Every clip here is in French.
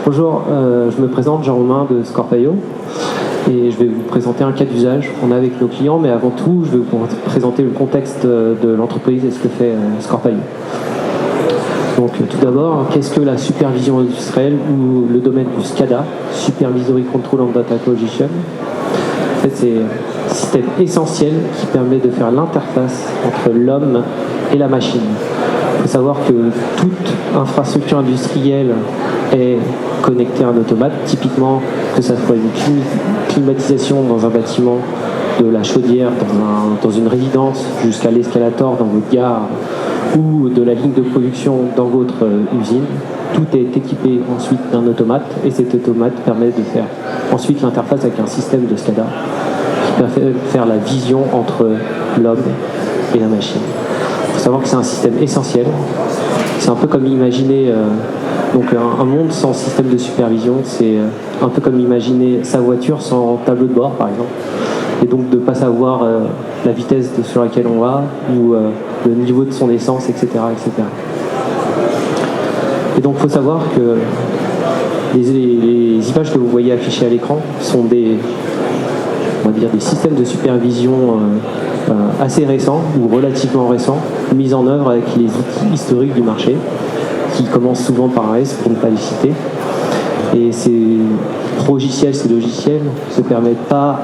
Bonjour, je me présente, Jean-Romain de Scorpaio, et je vais vous présenter un cas d'usage qu'on a avec nos clients, mais avant tout, je vais vous présenter le contexte de l'entreprise et ce que fait Scorpaio. Donc tout d'abord, qu'est-ce que la supervision industrielle ou le domaine du SCADA, Supervisory Control and Data Acquisition? En fait, c'est un système essentiel qui permet de faire l'interface entre l'homme et la machine. Il faut savoir que toute infrastructure industrielle est connectée à un automate, typiquement que ça soit une climatisation dans un bâtiment, de la chaudière dans une résidence jusqu'à l'escalator dans votre gare ou de la ligne de production dans votre usine. Tout est équipé ensuite d'un automate et cet automate permet de faire ensuite l'interface avec un système de SCADA qui permet de faire la vision entre l'homme et la machine. Il faut savoir que c'est un système essentiel. C'est un peu comme imaginer donc un monde sans système de supervision, c'est un peu comme imaginer sa voiture sans tableau de bord par exemple. Et donc de ne pas savoir la vitesse sur laquelle on va ou le niveau de son essence, etc. etc. Et donc il faut savoir que les images que vous voyez affichées à l'écran sont des systèmes de supervision assez récents ou relativement récents, mis en œuvre avec les outils historiques du marché, qui commencent souvent par AS pour ne pas les citer. Et ces logiciels ne permettent pas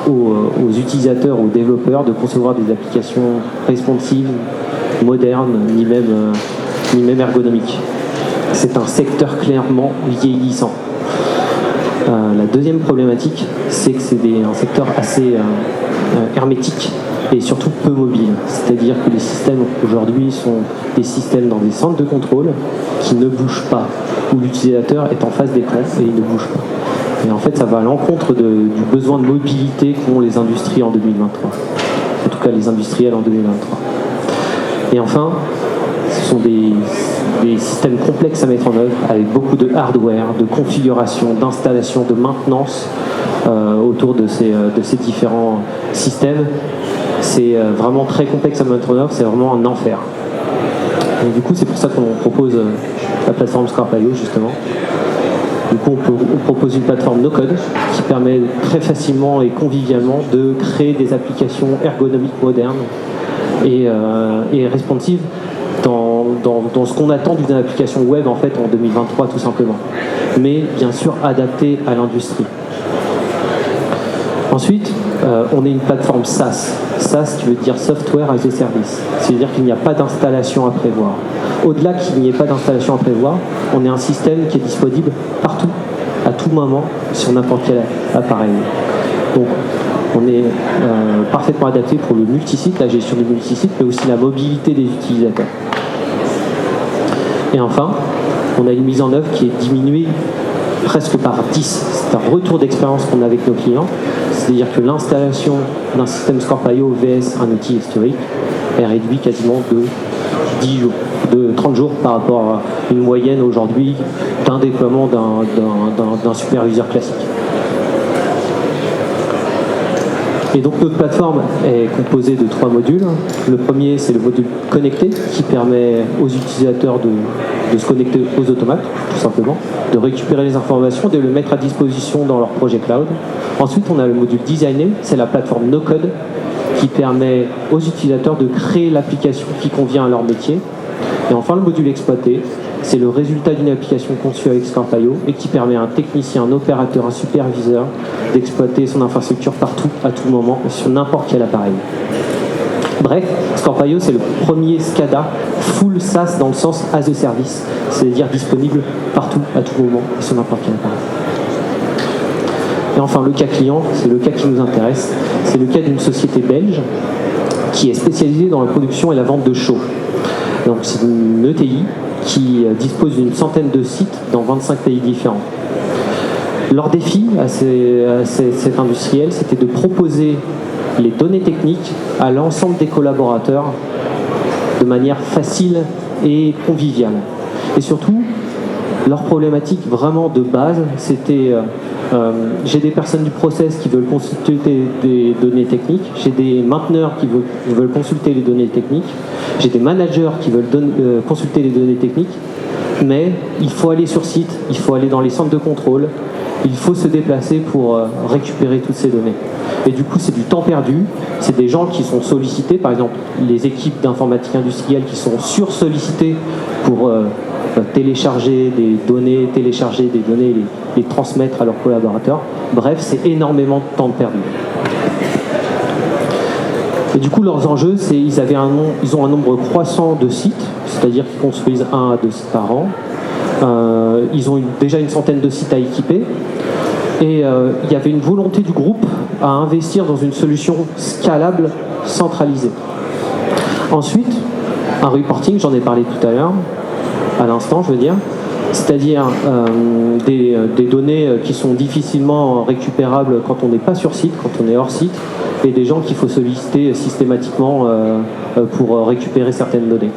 aux utilisateurs, aux développeurs de concevoir des applications responsives, modernes, ni même ergonomiques. C'est un secteur clairement vieillissant. La deuxième problématique, c'est que c'est un secteur assez hermétique et surtout peu mobile. C'est-à-dire que les systèmes aujourd'hui sont des systèmes dans des centres de contrôle qui ne bougent pas, où l'utilisateur est en face d'écran et il ne bouge pas. Et en fait, ça va à l'encontre du besoin de mobilité qu'ont les industries en 2023. En tout cas, les industriels en 2023. Et enfin, ce sont des systèmes complexes à mettre en œuvre, avec beaucoup de hardware, de configuration, d'installation, de maintenance autour de ces différents systèmes. C'est vraiment très complexe à mettre en œuvre, c'est vraiment un enfer. Et du coup, c'est pour ça qu'on propose la plateforme Scorpaio, justement. Du coup, on propose une plateforme no-code qui permet très facilement et convivialement de créer des applications ergonomiques modernes et responsives dans ce qu'on attend d'une application web en fait en 2023 tout simplement. Mais bien sûr adaptée à l'industrie. Ensuite, on est une plateforme SaaS. SaaS qui veut dire Software as a Service. C'est-à-dire qu'il n'y a pas d'installation à prévoir. Au-delà qu'il n'y ait pas d'installation à prévoir, on est un système qui est disponible partout, à tout moment, sur n'importe quel appareil. Donc, on est parfaitement adapté pour le multisite, la gestion du multisite, mais aussi la mobilité des utilisateurs. Et enfin, on a une mise en œuvre qui est diminuée presque par 10. C'est un retour d'expérience qu'on a avec nos clients. C'est-à-dire que l'installation d'un système Scorpaio VS un outil historique est réduite quasiment de 10 jours, de 30 jours par rapport à une moyenne aujourd'hui d'un déploiement d'un superviseur classique. Et donc notre plateforme est composée de 3 modules. Le premier, c'est le module connecté qui permet aux utilisateurs de se connecter aux automates, tout simplement, de récupérer les informations, de le mettre à disposition dans leur projet cloud. Ensuite, on a le module designé, c'est la plateforme no-code qui permet aux utilisateurs de créer l'application qui convient à leur métier. Et enfin, le module exploité, c'est le résultat d'une application conçue avec Scorpaio et qui permet à un technicien, un opérateur, un superviseur d'exploiter son infrastructure partout, à tout moment, sur n'importe quel appareil. Bref, Scorpaio, c'est le premier SCADA full SaaS dans le sens as a service, c'est-à-dire disponible partout, à tout moment, sur n'importe quel appareil. Et enfin, le cas client, c'est le cas qui nous intéresse. C'est le cas d'une société belge qui est spécialisée dans la production et la vente de chaux. Donc, c'est une ETI qui dispose d'une centaine de sites dans 25 pays différents. Leur défi à cet industriel, c'était de proposer les données techniques à l'ensemble des collaborateurs de manière facile et conviviale. Et surtout, leur problématique vraiment de base, c'était J'ai des personnes du process qui veulent consulter des données techniques, j'ai des mainteneurs qui veulent consulter les données techniques, j'ai des managers qui veulent consulter les données techniques, mais il faut aller sur site, il faut aller dans les centres de contrôle, il faut se déplacer pour récupérer toutes ces données. Et du coup, c'est du temps perdu, c'est des gens qui sont sollicités, par exemple les équipes d'informatique industrielle qui sont sursollicitées pour télécharger des données, les transmettre à leurs collaborateurs. Bref, c'est énormément de temps perdu. Et du coup, leurs enjeux, c'est ils ont un nombre croissant de sites, c'est-à-dire qu'ils construisent 1 à 2 sites par an. Ils ont déjà une centaine de sites à équiper. Et il y avait une volonté du groupe à investir dans une solution scalable, centralisée. Ensuite, un reporting, j'en ai parlé tout à l'heure, à l'instant, je veux dire, c'est-à-dire des données qui sont difficilement récupérables quand on n'est pas sur site, quand on est hors site, et des gens qu'il faut solliciter systématiquement pour récupérer certaines données.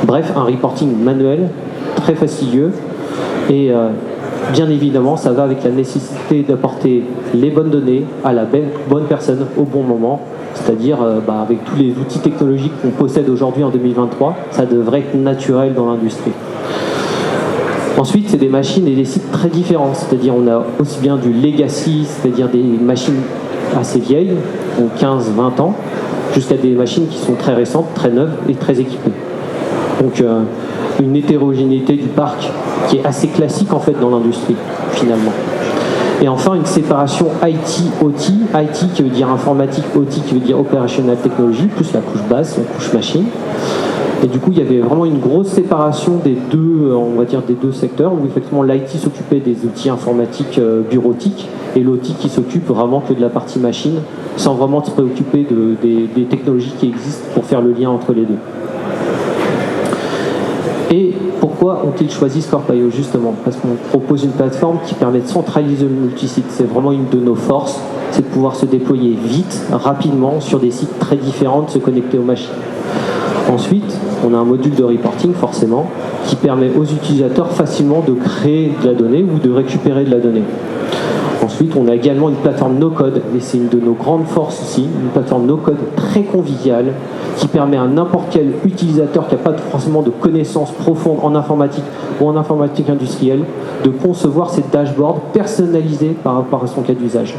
Bref, un reporting manuel, très fastidieux, et bien évidemment, ça va avec la nécessité d'apporter les bonnes données à la bonne personne au bon moment, c'est-à-dire avec tous les outils technologiques qu'on possède aujourd'hui en 2023, ça devrait être naturel dans l'industrie. Ensuite, c'est des machines et des sites très différents, c'est-à-dire on a aussi bien du legacy, c'est-à-dire des machines assez vieilles, donc 15-20 ans, jusqu'à des machines qui sont très récentes, très neuves et très équipées. Donc une hétérogénéité du parc qui est assez classique en fait dans l'industrie, finalement. Et enfin, une séparation IT-OT, IT qui veut dire informatique, OT qui veut dire opérationnel technologie, plus la couche basse, la couche machine. Et du coup, il y avait vraiment une grosse séparation des deux, on va dire des deux secteurs, où effectivement l'IT s'occupait des outils informatiques bureautiques et l'OT qui s'occupe vraiment que de la partie machine, sans vraiment se préoccuper des technologies qui existent pour faire le lien entre les deux. Et pourquoi ont-ils choisi Scorpio? Justement, parce qu'on propose une plateforme qui permet de centraliser le multisite. C'est vraiment une de nos forces, c'est de pouvoir se déployer vite, rapidement, sur des sites très différents, de se connecter aux machines. Ensuite, on a un module de reporting, forcément, qui permet aux utilisateurs facilement de créer de la donnée ou de récupérer de la donnée. Ensuite, on a également une plateforme no-code, et c'est une de nos grandes forces aussi, une plateforme no-code très conviviale, qui permet à n'importe quel utilisateur qui n'a pas forcément de connaissances profondes en informatique ou en informatique industrielle, de concevoir ces dashboards personnalisés par rapport à son cas d'usage.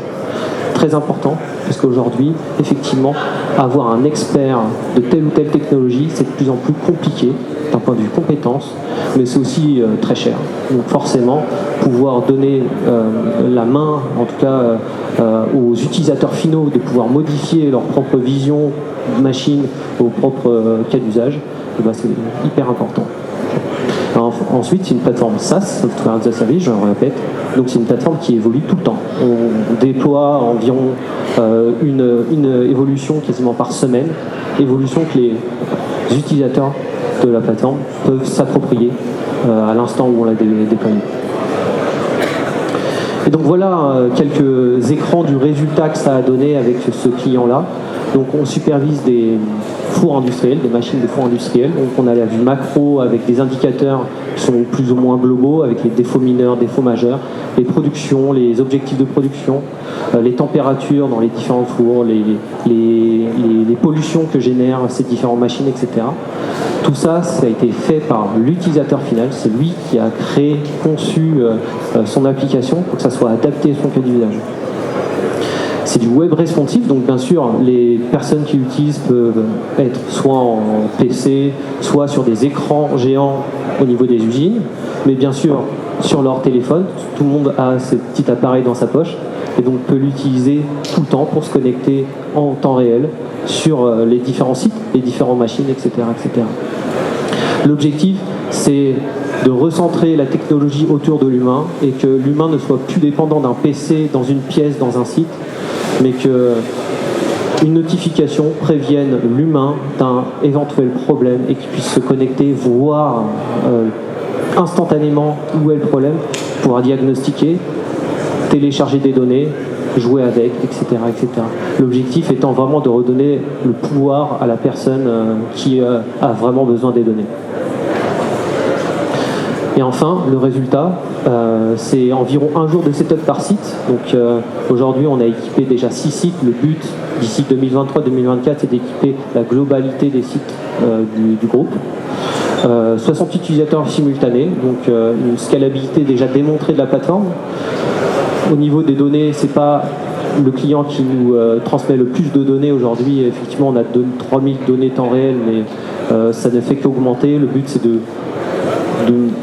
Très important, parce qu'aujourd'hui, effectivement, avoir un expert de telle ou telle technologie, c'est de plus en plus compliqué d'un point de vue compétences, mais c'est aussi très cher. Donc forcément, pouvoir donner la main, en tout cas aux utilisateurs finaux, de pouvoir modifier leur propre vision de machine au propre cas d'usage, c'est hyper important. Alors, ensuite, c'est une plateforme SaaS, Software as a Service, je le répète. Donc c'est une plateforme qui évolue tout le temps. On déploie environ une évolution quasiment par semaine, évolution que les utilisateurs de la plateforme peuvent s'approprier à l'instant où on l'a déployée. Et donc voilà quelques écrans du résultat que ça a donné avec ce client-là. Donc on supervise des fours industriels, des machines de fours industriels. Donc on a la vue macro avec des indicateurs qui sont plus ou moins globaux, avec les défauts mineurs, défauts majeurs, les productions, les objectifs de production, les températures dans les différents fours, les pollutions que génèrent ces différentes machines, etc. Tout ça, ça a été fait par l'utilisateur final. C'est lui qui a créé, conçu son application pour que ça soit adapté à son cas d'usage. C'est du web responsive, donc bien sûr, les personnes qui l'utilisent peuvent être soit en PC, soit sur des écrans géants au niveau des usines, mais bien sûr sur leur téléphone. Tout le monde a ce petit appareil dans sa poche et donc peut l'utiliser tout le temps pour se connecter en temps réel sur les différents sites, les différentes machines, etc., etc. L'objectif, c'est de recentrer la technologie autour de l'humain et que l'humain ne soit plus dépendant d'un PC dans une pièce, dans un site, mais qu'une notification prévienne l'humain d'un éventuel problème et qu'il puisse se connecter, voir instantanément où est le problème, pouvoir diagnostiquer, télécharger des données, jouer avec, etc., etc. L'objectif étant vraiment de redonner le pouvoir à la personne qui a vraiment besoin des données. Et Et enfin, le résultat, c'est environ 1 jour de setup par site. Donc aujourd'hui, on a équipé déjà 6 sites. Le but d'ici 2023-2024, c'est d'équiper la globalité des sites du groupe. 60 utilisateurs simultanés, donc une scalabilité déjà démontrée de la plateforme. Au niveau des données, c'est pas le client qui nous transmet le plus de données aujourd'hui. Effectivement, on a 3000 données temps réel, mais ça ne fait qu'augmenter. Le but, c'est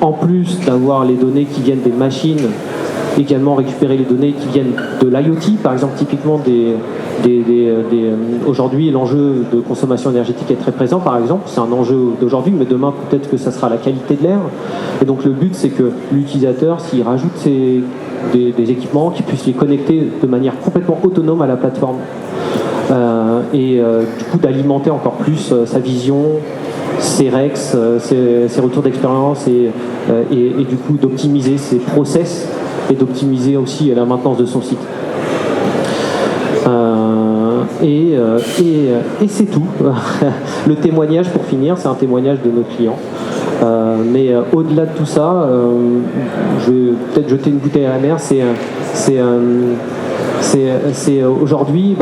en plus d'avoir les données qui viennent des machines, également récupérer les données qui viennent de l'IoT, par exemple typiquement aujourd'hui l'enjeu de consommation énergétique est très présent, par exemple, c'est un enjeu d'aujourd'hui, mais demain peut-être que ça sera la qualité de l'air. Et donc le but, c'est que l'utilisateur, s'il rajoute des équipements, qu'il puisse les connecter de manière complètement autonome à la plateforme. Du coup d'alimenter encore plus sa vision, ses rex, ses retours d'expérience et du coup d'optimiser ses process et d'optimiser aussi la maintenance de son site. Et c'est tout. Le témoignage, pour finir, c'est un témoignage de notre client. Mais au-delà de tout ça, je vais peut-être jeter une bouteille à la mer. C'est aujourd'hui,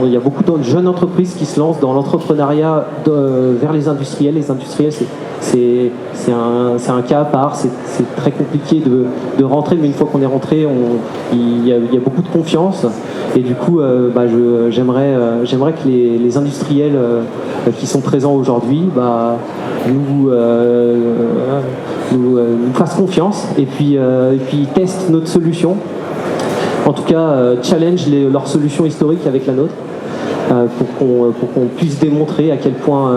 il y a beaucoup de jeunes entreprises qui se lancent dans l'entrepreneuriat vers les industriels. Les industriels, c'est un cas à part. C'est très compliqué de rentrer, mais une fois qu'on est rentré, il y a beaucoup de confiance. Et du coup, j'aimerais que les industriels qui sont présents aujourd'hui nous fassent confiance et puis testent notre solution. En tout cas, challenge leur solution historique avec la nôtre pour qu'on puisse démontrer à quel point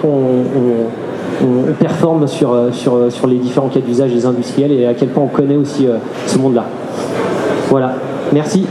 on performe sur les différents cas d'usage des industriels et à quel point on connaît aussi ce monde-là. Voilà, merci.